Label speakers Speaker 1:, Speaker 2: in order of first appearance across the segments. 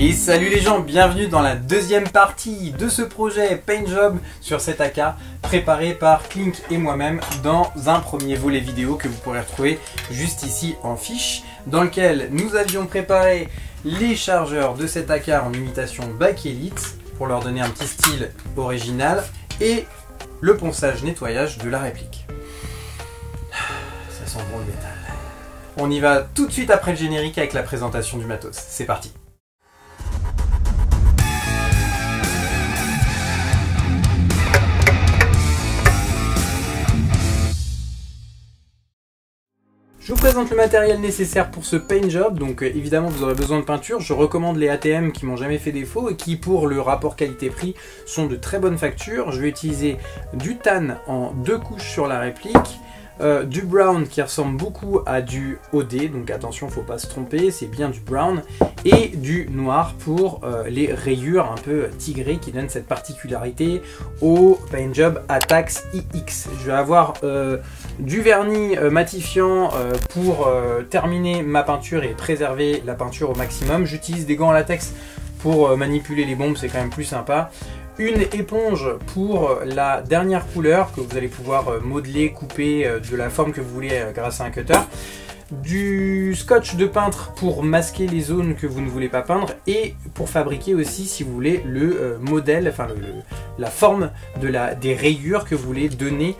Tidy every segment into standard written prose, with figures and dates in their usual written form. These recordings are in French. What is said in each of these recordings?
Speaker 1: Et salut les gens, bienvenue dans la deuxième partie de ce projet Paint Job sur cet AK préparé par Klink et moi-même dans un premier volet vidéo que vous pourrez retrouver juste ici en fiche, dans lequel nous avions préparé les chargeurs de cet AK en imitation bakélite pour leur donner un petit style original et le ponçage nettoyage de la réplique. Ça sent bon le métal. On y va tout de suite après le générique avec la présentation du matos. C'est parti. Je vous présente le matériel nécessaire pour ce paint job. Donc évidemment vous aurez besoin de peinture. Je recommande les ATM qui m'ont jamais fait défaut et qui pour le rapport qualité-prix sont de très bonne facture. Je vais utiliser du tan en 2 couches sur la réplique. Du brown qui ressemble beaucoup à du OD, donc attention, faut pas se tromper, c'est bien du brown, et du noir pour les rayures un peu tigrées qui donnent cette particularité au Paint Job Atax iX. Je vais avoir du vernis matifiant pour terminer ma peinture et préserver la peinture au maximum. J'utilise des gants en latex pour manipuler les bombes, c'est quand même plus sympa. Une éponge pour la dernière couleur que vous allez pouvoir modeler, couper de la forme que vous voulez grâce à un cutter. Du scotch de peintre pour masquer les zones que vous ne voulez pas peindre et pour fabriquer aussi, si vous voulez, le modèle, enfin la forme des rayures que vous voulez donner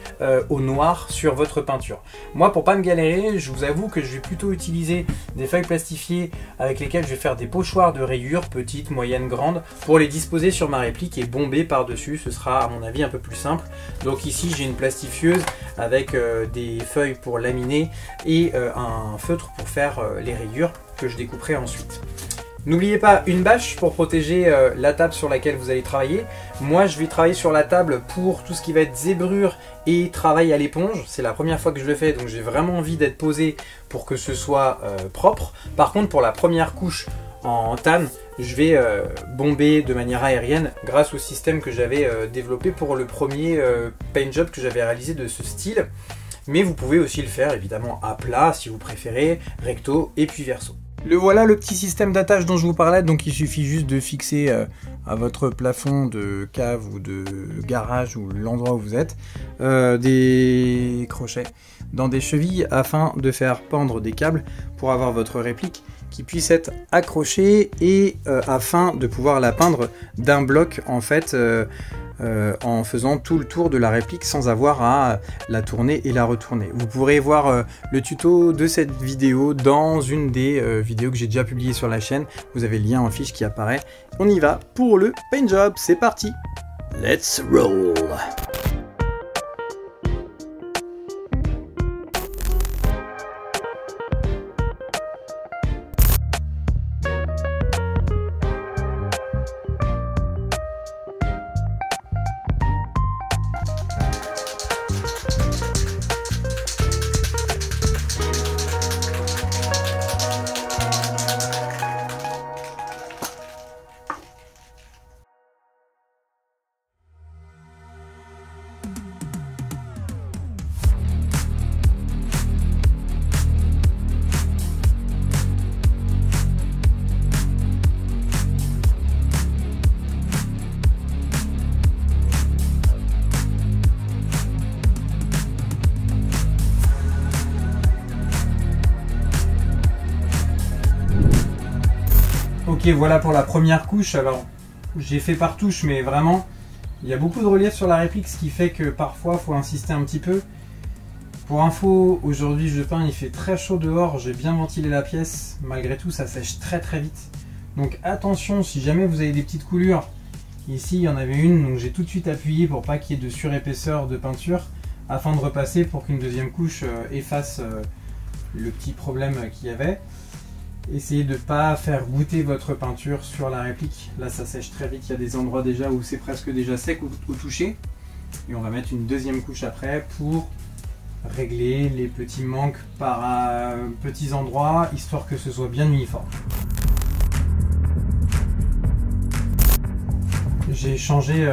Speaker 1: au noir sur votre peinture. Moi, pour pas me galérer, je vous avoue que je vais plutôt utiliser des feuilles plastifiées avec lesquelles je vais faire des pochoirs de rayures, petites, moyennes, grandes, pour les disposer sur ma réplique et bomber par-dessus. Ce sera à mon avis un peu plus simple. Donc ici, j'ai une plastifieuse avec des feuilles pour laminer et un feutre pour faire les rayures que je découperai ensuite. N'oubliez pas une bâche pour protéger la table sur laquelle vous allez travailler. Moi je vais travailler sur la table pour tout ce qui va être zébrure et travail à l'éponge. C'est la première fois que je le fais, donc j'ai vraiment envie d'être posé pour que ce soit propre. Par contre pour la première couche en tan, je vais bomber de manière aérienne grâce au système que j'avais développé pour le premier paint job que j'avais réalisé de ce style. Mais vous pouvez aussi le faire évidemment à plat si vous préférez, recto et puis verso. Voilà le petit système d'attache dont je vous parlais, donc il suffit juste de fixer à votre plafond de cave ou de garage ou l'endroit où vous êtes des crochets dans des chevilles afin de faire pendre des câbles pour avoir votre réplique qui puisse être accrochée et afin de pouvoir la peindre d'un bloc en fait en faisant tout le tour de la réplique sans avoir à la tourner et la retourner. Vous pourrez voir le tuto de cette vidéo dans une des vidéos que j'ai déjà publiées sur la chaîne. Vous avez le lien en fiche qui apparaît. On y va pour le paint job, c'est parti. Let's roll. Ok, voilà pour la première couche. Alors, j'ai fait par touche, mais vraiment, il y a beaucoup de relief sur la réplique, ce qui fait que parfois, il faut insister un petit peu. Pour info, aujourd'hui, je peins, il fait très chaud dehors, j'ai bien ventilé la pièce. Malgré tout, ça sèche très très vite. Donc attention, si jamais vous avez des petites coulures, ici, il y en avait une, donc j'ai tout de suite appuyé pour pas qu'il y ait de surépaisseur de peinture, afin de repasser pour qu'une deuxième couche efface le petit problème qu'il y avait. Essayez de ne pas faire goûter votre peinture sur la réplique. Là, ça sèche très vite. Il y a des endroits déjà où c'est presque déjà sec au toucher. Et on va mettre une deuxième couche après pour régler les petits manques par petits endroits, histoire que ce soit bien uniforme. J'ai changé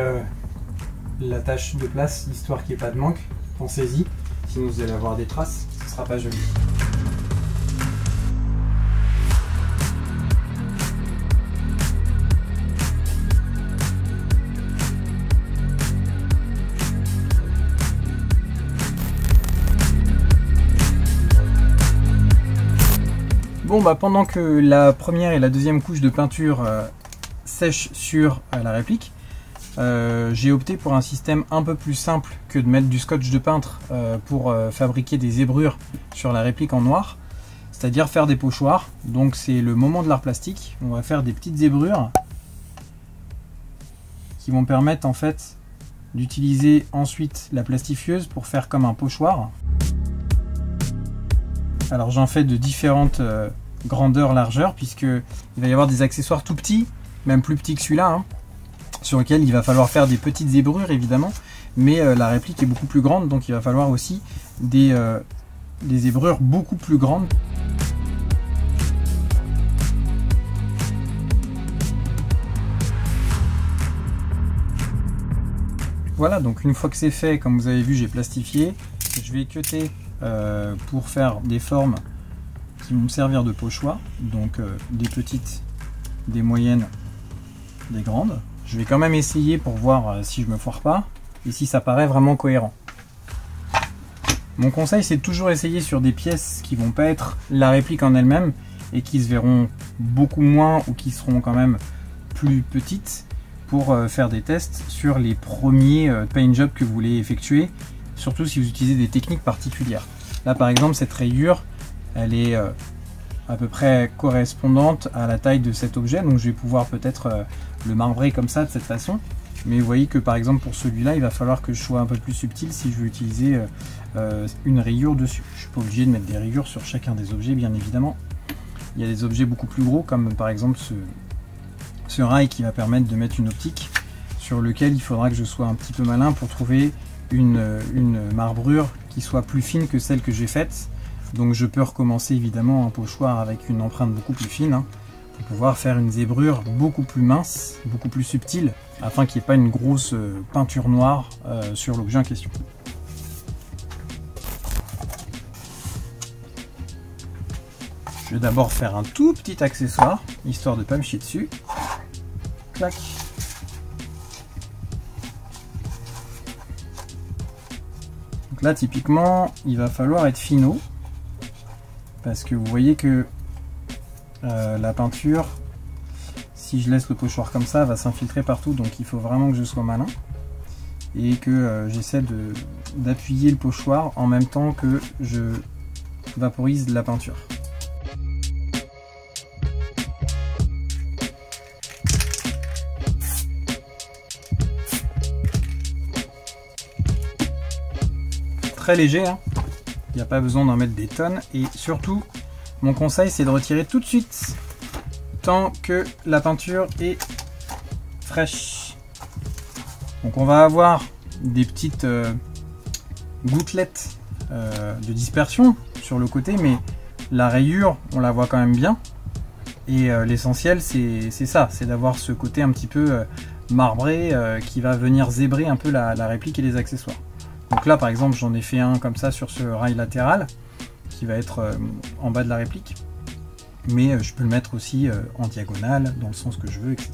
Speaker 1: la tâche de place, histoire qu'il n'y ait pas de manque. Pensez-y, sinon vous allez avoir des traces, ce ne sera pas joli. bah, pendant que la première et la deuxième couche de peinture sèchent sur la réplique, j'ai opté pour un système un peu plus simple que de mettre du scotch de peintre pour fabriquer des zébrures sur la réplique en noir, c'est-à-dire faire des pochoirs. Donc c'est le moment de l'art plastique. On va faire des petites zébrures qui vont permettre en fait d'utiliser ensuite la plastifieuse pour faire comme un pochoir. Alors j'en fais de différentes grandeurs, largeurs, puisqu'il va y avoir des accessoires tout petits, même plus petits que celui-là, hein, sur lequel il va falloir faire des petites zébrures évidemment, mais la réplique est beaucoup plus grande, donc il va falloir aussi des zébrures beaucoup plus grandes. Voilà, donc une fois que c'est fait, comme vous avez vu, j'ai plastifié. Je vais cutter pour faire des formes qui vont me servir de pochoir, donc des petites, des moyennes, des grandes. Je vais quand même essayer pour voir si je me foire pas et si ça paraît vraiment cohérent. Mon conseil, c'est de toujours essayer sur des pièces qui vont pas être la réplique en elle-même et qui se verront beaucoup moins ou qui seront quand même plus petites pour faire des tests sur les premiers paint jobs que vous voulez effectuer, surtout si vous utilisez des techniques particulières. Là par exemple, cette rayure, elle est à peu près correspondante à la taille de cet objet, donc je vais pouvoir peut-être le marbrer comme ça, de cette façon. Mais vous voyez que par exemple pour celui-là, il va falloir que je sois un peu plus subtil si je veux utiliser une rayure dessus. Je ne suis pas obligé de mettre des rayures sur chacun des objets, bien évidemment. Il y a des objets beaucoup plus gros, comme par exemple ce rail qui va permettre de mettre une optique, sur lequel il faudra que je sois un petit peu malin pour trouver une marbrure qui soit plus fine que celle que j'ai faite. Donc je peux recommencer évidemment un pochoir avec une empreinte beaucoup plus fine, hein, pour pouvoir faire une zébrure beaucoup plus mince, beaucoup plus subtile, afin qu'il n'y ait pas une grosse peinture noire sur l'objet en question. Je vais d'abord faire un tout petit accessoire, histoire de ne pas me chier dessus. Clac. Donc là typiquement, il va falloir être finot, parce que vous voyez que la peinture, si je laisse le pochoir comme ça, va s'infiltrer partout, donc il faut vraiment que je sois malin et que j'essaie d'appuyer le pochoir en même temps que je vaporise la peinture. Très léger, hein. Il n'y a pas besoin d'en mettre des tonnes, et surtout mon conseil c'est de retirer tout de suite tant que la peinture est fraîche. Donc on va avoir des petites gouttelettes de dispersion sur le côté, mais la rayure on la voit quand même bien, et l'essentiel c'est ça, c'est d'avoir ce côté un petit peu marbré qui va venir zébrer un peu la réplique et les accessoires. Donc là par exemple j'en ai fait un comme ça sur ce rail latéral qui va être en bas de la réplique, mais je peux le mettre aussi en diagonale dans le sens que je veux, etc.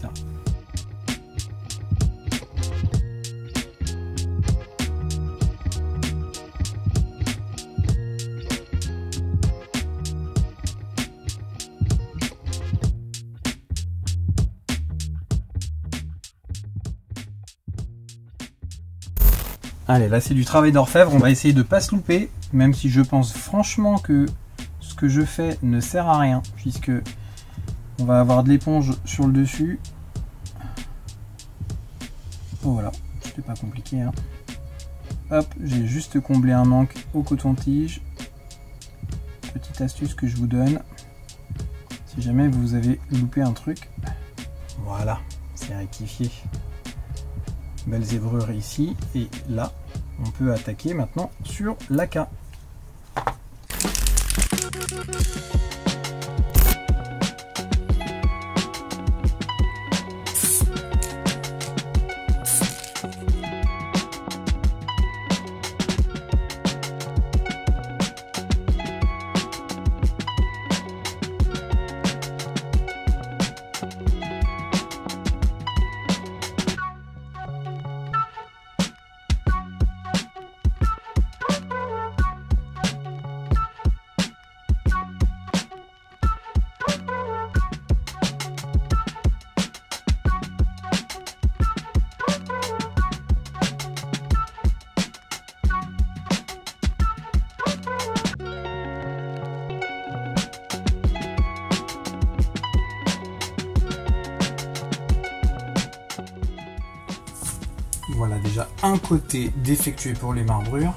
Speaker 1: Allez, là c'est du travail d'orfèvre, on va essayer de ne pas se louper, même si je pense franchement que ce que je fais ne sert à rien, puisque on va avoir de l'éponge sur le dessus. Voilà, c'était pas compliqué, hein. Hop, j'ai juste comblé un manque au coton-tige. Petite astuce que je vous donne, si jamais vous avez loupé un truc. Voilà, c'est rectifié. Belle zébrure ici, et là on peut attaquer maintenant sur l'AK. Voilà déjà un côté d'effectué pour les marbrures.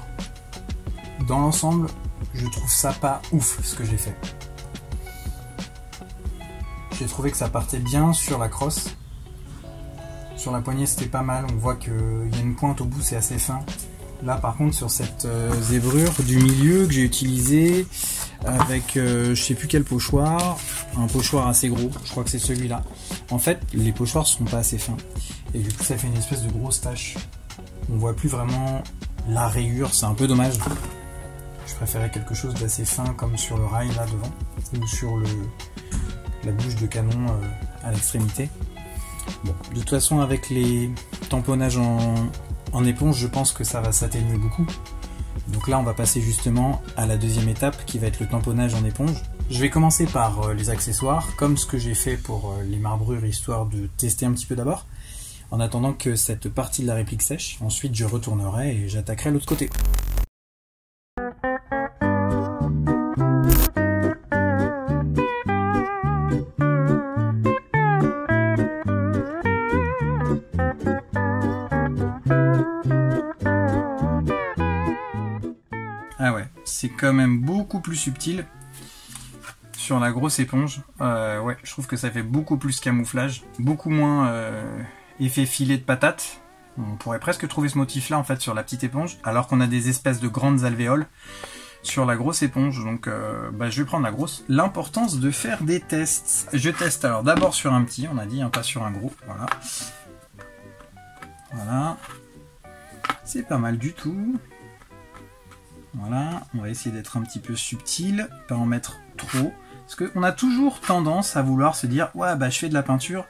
Speaker 1: Dans l'ensemble, je trouve ça pas ouf ce que j'ai fait. J'ai trouvé que ça partait bien sur la crosse. Sur la poignée c'était pas mal, on voit qu'il y a une pointe au bout, c'est assez fin. Là par contre sur cette zébrure du milieu que j'ai utilisé avec je sais plus quel pochoir, un pochoir assez gros, je crois que c'est celui-là. En fait les pochoirs sont pas assez fins et du coup ça fait une espèce de grosse tache. On voit plus vraiment la rayure, c'est un peu dommage. Je préférais quelque chose d'assez fin comme sur le rail là devant ou sur la bouche de canon à l'extrémité. Bon, de toute façon avec les tamponnages en éponge je pense que ça va s'atténuer beaucoup. Donc là on va passer justement à la deuxième étape qui va être le tamponnage en éponge. Je vais commencer par les accessoires comme ce que j'ai fait pour les marbrures histoire de tester un petit peu d'abord. En attendant que cette partie de la réplique sèche, ensuite je retournerai et j'attaquerai l'autre côté. Ah ouais, c'est quand même beaucoup plus subtil sur la grosse éponge. Ouais, je trouve que ça fait beaucoup plus camouflage, beaucoup moins effet filet de patate. On pourrait presque trouver ce motif là en fait sur la petite éponge, alors qu'on a des espèces de grandes alvéoles sur la grosse éponge. Donc je vais prendre la grosse. L'importance de faire des tests. Je teste alors d'abord sur un petit, on a dit, hein, pas sur un gros. Voilà. Voilà. C'est pas mal du tout. Voilà, on va essayer d'être un petit peu subtil, pas en mettre trop. Parce qu'on a toujours tendance à vouloir se dire, ouais, bah je fais de la peinture,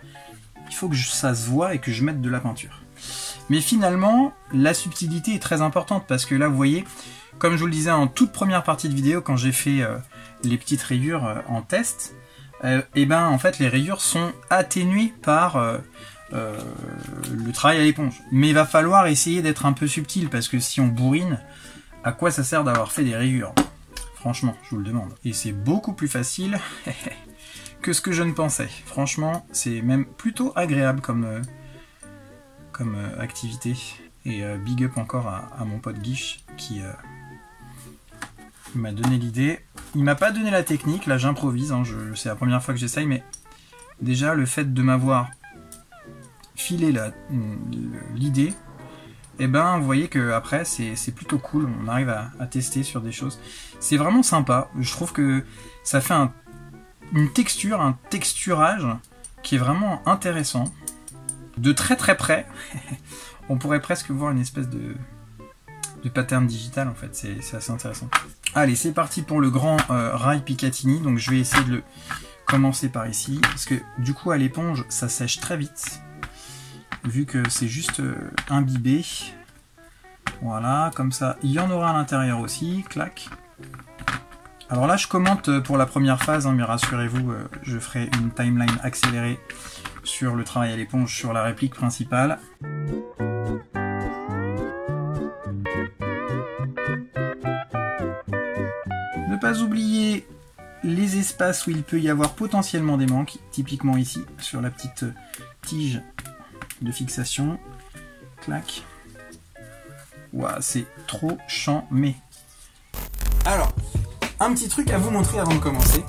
Speaker 1: il faut que ça se voit et que je mette de la peinture. Mais finalement, la subtilité est très importante parce que là, vous voyez, comme je vous le disais en toute première partie de vidéo, quand j'ai fait les petites rayures en test, et ben en fait, les rayures sont atténuées par le travail à l'éponge. Mais il va falloir essayer d'être un peu subtil parce que si on bourrine, à quoi ça sert d'avoir fait des rayures? Franchement, je vous le demande. Et c'est beaucoup plus facile que ce que je ne pensais. Franchement, c'est même plutôt agréable comme activité. Et big up encore à mon pote Guiche qui m'a donné l'idée. Il m'a pas donné la technique, là j'improvise, hein, c'est la première fois que j'essaye, mais déjà le fait de m'avoir filé l'idée, et ben vous voyez que après c'est plutôt cool, on arrive à tester sur des choses. C'est vraiment sympa, je trouve que ça fait une texture, un texturage qui est vraiment intéressant. De très très près, on pourrait presque voir une espèce de pattern digital en fait, c'est assez intéressant. Allez, c'est parti pour le grand rail Picatinny, donc je vais essayer de le commencer par ici, parce que du coup à l'éponge ça sèche très vite. Vu que c'est juste imbibé. Voilà, comme ça, il y en aura à l'intérieur aussi, clac. Alors là, je commente pour la première phase, hein, mais rassurez-vous, je ferai une timeline accélérée sur le travail à l'éponge, sur la réplique principale. Ne pas oublier les espaces où il peut y avoir potentiellement des manques, typiquement ici, sur la petite tige de fixation, clac. Ouah, c'est trop charmé. Alors, un petit truc à vous montrer avant de commencer.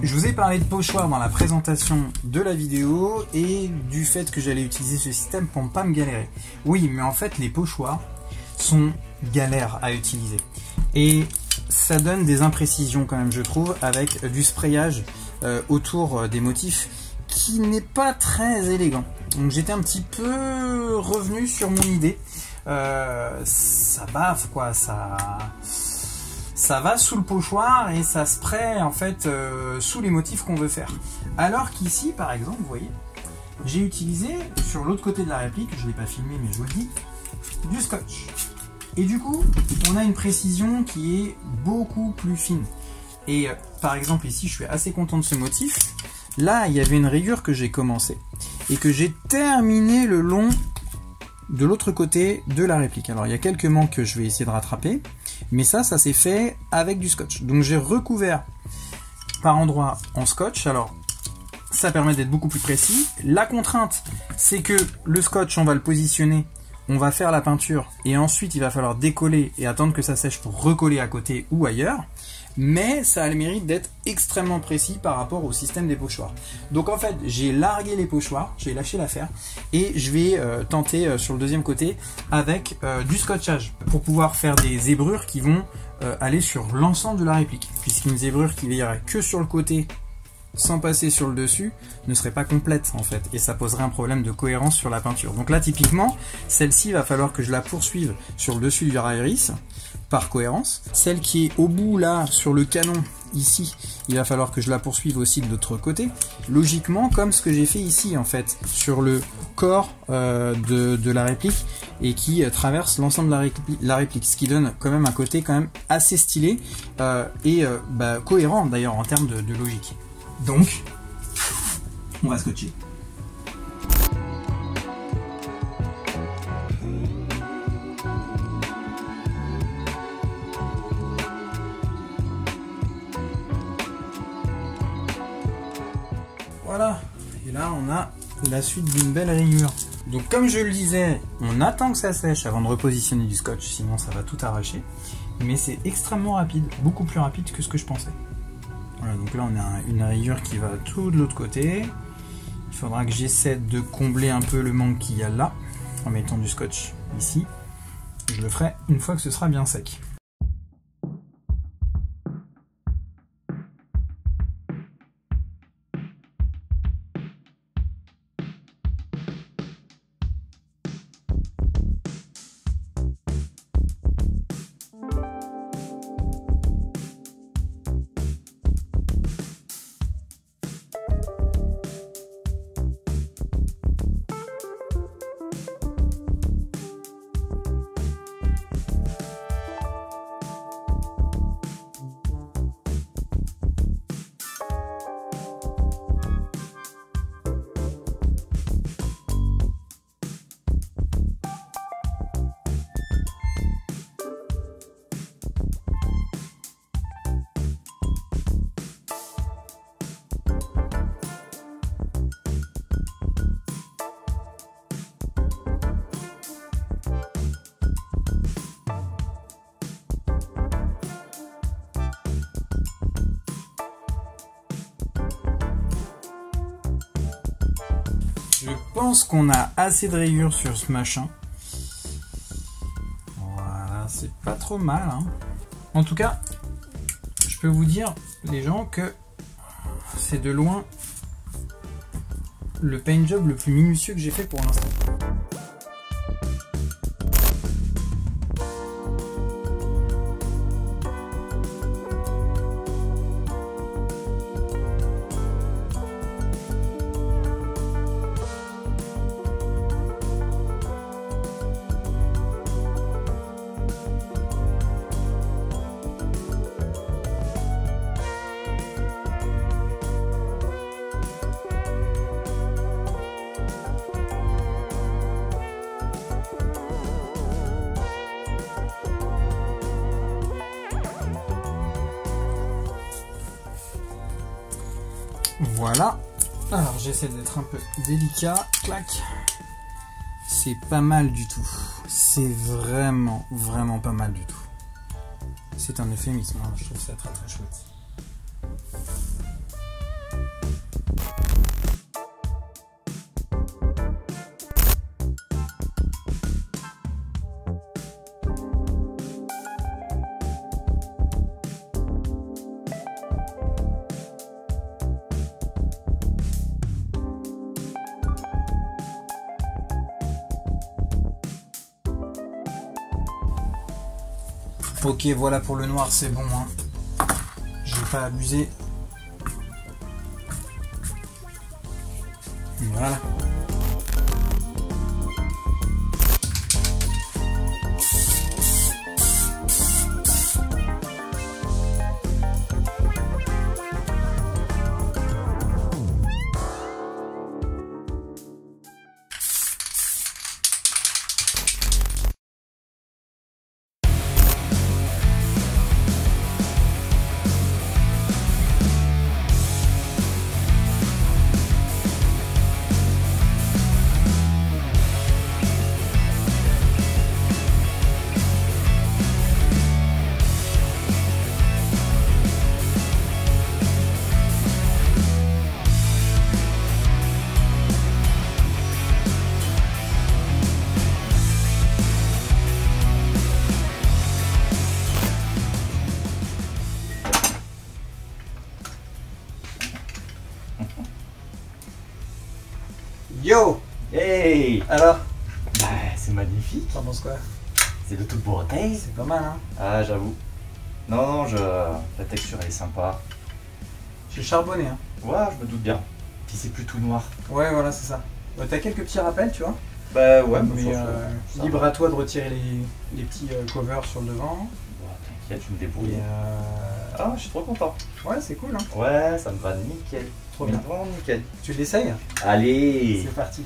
Speaker 1: Je vous ai parlé de pochoir dans la présentation de la vidéo et du fait que j'allais utiliser ce système pour ne pas me galérer. Oui, mais en fait, les pochoirs sont galères à utiliser. Et ça donne des imprécisions quand même, je trouve, avec du sprayage autour des motifs qui n'est pas très élégant. Donc j'étais un petit peu revenu sur mon idée. Ça baffe quoi, ça va sous le pochoir et ça spraye en fait sous les motifs qu'on veut faire. Alors qu'ici par exemple, vous voyez, j'ai utilisé sur l'autre côté de la réplique, je ne l'ai pas filmé mais je vous le dis, du scotch. Et du coup, on a une précision qui est beaucoup plus fine. Et par exemple ici, je suis assez content de ce motif. Là, il y avait une rayure que j'ai commencé et que j'ai terminé le long de l'autre côté de la réplique. Alors, il y a quelques manques que je vais essayer de rattraper, mais ça s'est fait avec du scotch. Donc, j'ai recouvert par endroits en scotch. Alors, ça permet d'être beaucoup plus précis. La contrainte, c'est que le scotch, on va le positionner, on va faire la peinture, et ensuite il va falloir décoller et attendre que ça sèche pour recoller à côté ou ailleurs. Mais ça a le mérite d'être extrêmement précis par rapport au système des pochoirs. Donc en fait, j'ai largué les pochoirs, j'ai lâché l'affaire, et je vais tenter sur le deuxième côté avec du scotchage pour pouvoir faire des zébrures qui vont aller sur l'ensemble de la réplique, puisqu'une zébrure qui irait que sur le côté sans passer sur le dessus ne serait pas complète en fait, et ça poserait un problème de cohérence sur la peinture. Donc là typiquement, celle-ci va falloir que je la poursuive sur le dessus du iris par cohérence. Celle qui est au bout là sur le canon ici, il va falloir que je la poursuive aussi de l'autre côté, logiquement comme ce que j'ai fait ici en fait sur le corps de la réplique, et qui traverse l'ensemble de la réplique, ce qui donne quand même un côté quand même assez stylé et cohérent d'ailleurs en termes de logique. Donc, on va scotcher. Voilà, et là on a la suite d'une belle rayure. Donc comme je le disais, on attend que ça sèche avant de repositionner du scotch, sinon ça va tout arracher. Mais c'est extrêmement rapide, beaucoup plus rapide que ce que je pensais. Voilà, donc là on a une rayure qui va tout de l'autre côté. Il faudra que j'essaie de combler un peu le manque qu'il y a là, en mettant du scotch ici. Je le ferai une fois que ce sera bien sec. Je pense qu'on a assez de rayures sur ce machin. Voilà, c'est pas trop mal, hein. En tout cas, je peux vous dire, les gens, que c'est de loin le paint job le plus minutieux que j'ai fait pour l'instant. Voilà, alors j'essaie d'être un peu délicat, clac, c'est pas mal du tout, c'est vraiment pas mal du tout, c'est un euphémisme, hein. Je trouve ça très très chouette. Ok, voilà pour le noir, c'est bon, hein. Je vais pas abuser. Voilà. Yo!
Speaker 2: Hey!
Speaker 1: Alors,
Speaker 2: Bah, c'est magnifique.
Speaker 1: t'en penses quoi?
Speaker 2: C'est de toute beauté.
Speaker 1: C'est pas mal, hein?
Speaker 2: Ah, j'avoue. Non, la texture elle est sympa.
Speaker 1: J'ai charbonné, hein?
Speaker 2: Ouais, je me doute bien. Puis c'est plus tout noir.
Speaker 1: Ouais, voilà, c'est ça. T'as quelques petits rappels, tu vois?
Speaker 2: Bah ouais,
Speaker 1: mais
Speaker 2: ça
Speaker 1: libre
Speaker 2: va.
Speaker 1: à toi de retirer les petits covers sur le devant.
Speaker 2: Bon, t'inquiète, tu me débrouilles.
Speaker 1: Et
Speaker 2: Ah, je suis trop content.
Speaker 1: ouais, c'est cool, hein?
Speaker 2: Ouais, ça me va nickel.
Speaker 1: Trop bien.
Speaker 2: Vraiment nickel.
Speaker 1: Tu l'essayes?
Speaker 2: Allez!
Speaker 1: C'est parti.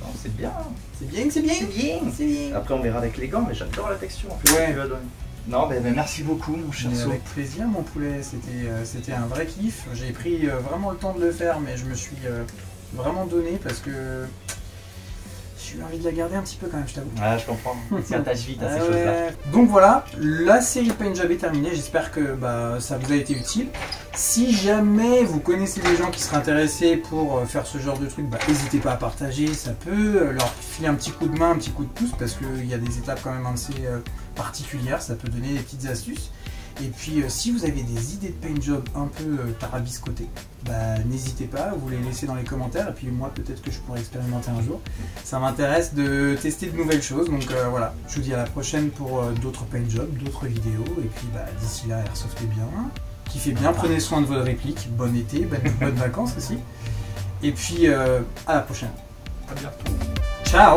Speaker 2: Non, c'est bien.
Speaker 1: C'est bien, c'est bien.
Speaker 2: C'est bien.
Speaker 1: C'est bien.
Speaker 2: Après, on verra avec les gants, mais j'adore la texture en fait.
Speaker 1: Ouais.
Speaker 2: que tu as donné. Non, mais merci beaucoup, mon cher
Speaker 1: Mais
Speaker 2: So.
Speaker 1: avec plaisir, mon poulet. C'était un vrai kiff. J'ai pris vraiment le temps de le faire, mais je me suis vraiment donné parce que j'ai eu envie de la garder un petit peu quand même, je t'avoue.
Speaker 2: Ah, je comprends. C'est attache vite à ces
Speaker 1: Ah
Speaker 2: choses-là.
Speaker 1: ouais. Donc voilà, la série Paint Job est terminée. J'espère que ça vous a été utile. Si jamais vous connaissez des gens qui seraient intéressés pour faire ce genre de truc, n'hésitez pas à partager. Ça peut leur filer un petit coup de main, un petit coup de pouce, parce qu'il y a des étapes quand même assez particulières. Ça peut donner des petites astuces. Et puis si vous avez des idées de paint job un peu tarabiscotées, n'hésitez pas, vous les laissez dans les commentaires et puis moi peut-être que je pourrais expérimenter un jour. Ça m'intéresse de tester de nouvelles choses, donc voilà, je vous dis à la prochaine pour d'autres paint jobs, d'autres vidéos, et puis d'ici là, airsoftez bien, kiffez bien, prenez soin de vos répliques, bon été, bonnes vacances aussi, et puis à la prochaine.
Speaker 2: À bientôt.
Speaker 1: Ciao!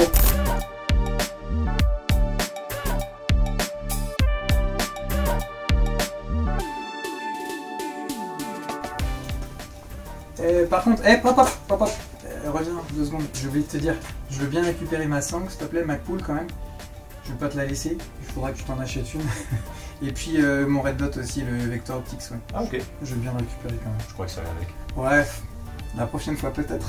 Speaker 1: Par contre, pop, reviens 2 secondes, j'ai oublié de te dire, je veux bien récupérer ma sangle, s'il te plaît, ma poule quand même. Je veux pas te la laisser, il faudra que tu t'en achètes une. Et puis mon red dot aussi, le Vector Optics, ouais.
Speaker 2: Ah, ok.
Speaker 1: Je veux bien le récupérer quand même.
Speaker 2: Je crois que ça va avec.
Speaker 1: Bref, la prochaine fois peut-être.